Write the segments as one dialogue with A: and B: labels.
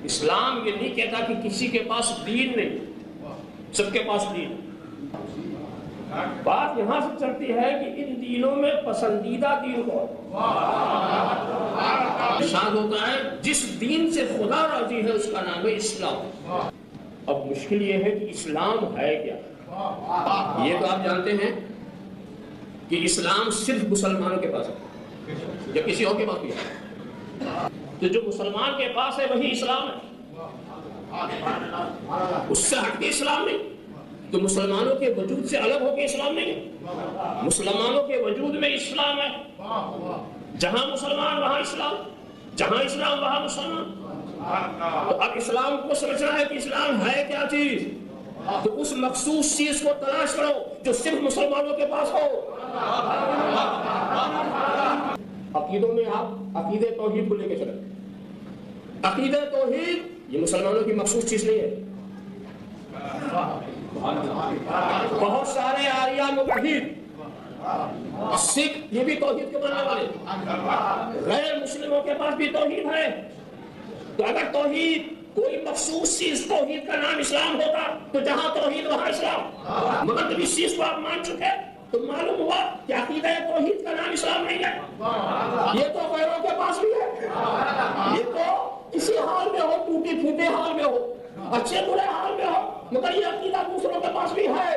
A: اسلام یہ نہیں کہتا کہ کسی کے پاس دین نہیں، سب کے پاس دین۔ بات یہاں سے چلتی ہے کہ ان دینوں میں پسندیدہ دین کون؟ ارشاد ہوتا ہے جس دین سے خدا راضی ہے اس کا نام ہے اسلام۔ اب مشکل یہ ہے کہ اسلام ہے کیا؟ یہ تو آپ جانتے ہیں کہ اسلام صرف مسلمانوں کے پاس ہے یا کسی اور کے پاس بھی ہے؟ تو جو مسلمان کے پاس ہے وہی اسلام ہے، اس سے ہٹ کے اسلام نہیں۔ تو مسلمانوں کے وجود سے الگ ہو کے اسلام نہیں ہے، مسلمانوں کے وجود میں اسلام ہے۔ جہاں مسلمان وہاں اسلام، جہاں اسلام وہاں مسلمان۔ تو اب اسلام کو سمجھنا ہے کہ اسلام ہے کیا چیز، تو اس مخصوص چیز کو تلاش کرو جو صرف مسلمانوں کے پاس ہو۔ عقیدوں میں آپ عقیدہ توحید کو لے کے چلیں۔ عقیدہ توحید یہ مسلمانوں کی مخصوص چیز نہیں ہے۔ بہت سارے آریہ موحد سکھ یہ بھی توحید کے ماننے والے، غیر مسلموں کے پاس بھی توحید ہے۔ تو اگر توحید کوئی مخصوص چیز توحید کا نام اسلام ہوتا تو جہاں توحید وہاں اسلام، مگر جب اس چیز کو آپ مان چکے تو معلوم ہوا کہ عقیدہ توحید کا نام اسلام نہیں ہے، یہ تو غیروں کے پاس بھی ہے، یہ تو کسی حال میں ہو، ٹوٹے پھوٹے حال میں ہو، اچھے برے حال میں ہو، مگر یہ عقیدہ دوسروں کے پاس بھی ہے۔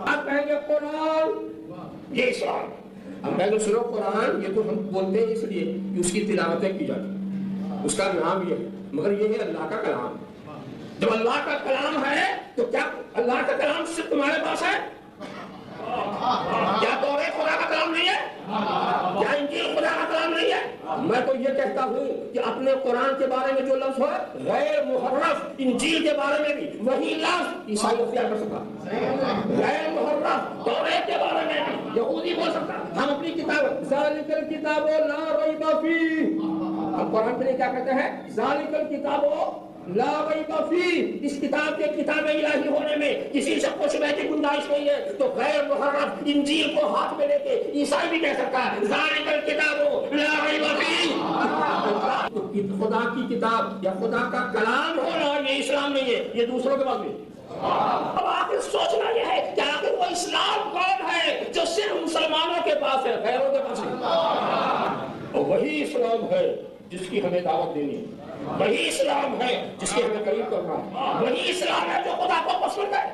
A: آپ کہیں گے قرآن یہ اسلام، ہم کہیں گے سنو قرآن یہ تو ہم بولتے ہیں اس لیے کہ اس کی تلاوتیں کی جاتی، اس کا نام یہ ہے، مگر یہ ہے اللہ کا کلام۔ جب اللہ کا کلام ہے تو کیا اللہ کا کلام صرف تمہارے پاس ہے؟ کیا توریت خدا کا کلام نہیں ہے؟ کیا انجیل خدا کا کلام نہیں ہے؟ میں تو یہ کہتا ہوں کہ اپنے قرآن کے بارے میں جو لفظ ہے غیر محرف، انجیل کے بارے میں بھی وہی لفظ عیسائی اختیار کر سکتا، غیر محرف توریت کے بارے میں بھی یہودی بول سکتا۔ ہم اپنی کتاب ذالک الکتاب لا ریب فیہ، ہم قرآن کے لیے کیا کہتے ہیں؟ ذالک الکتاب لا ریب فیہ، اس کتاب کے کتاب الہی ہونے میں کسی شک و شبہ کی گنجائش نہیں ہے۔ تو غیر محرف انجیل کو ہاتھ میں لے کے عیسائی بھی کہہ سکتا ہے ذالک الکتاب لا ریب فیہ۔ خدا کی کتاب یا خدا کا کلام ہونا یہ اسلام نہیں ہے، یہ دوسروں کے پاس بھی۔ اب آخر سوچنا یہ ہے کہ آخر وہ اسلام کون ہے جو صرف مسلمانوں کے پاس ہے، غیروں کے پاس نہیں؟ اور وہی اسلام ہے جس کی ہمیں دعوت دینی ہے، وہی اسلام ہے جس کے ہمیں قریب کرنا ہے، وہی اسلام ہے جو خدا کو پسند ہے،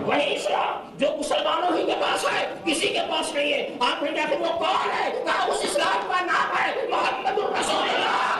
A: وہی اسلام جو مسلمانوں ہی کے پاس ہے، کسی کے پاس نہیں ہے۔ آپ کہیں گے وہ کون ہے؟ کہا اس اسلام کا نام ہے محمد الرسول اللہ۔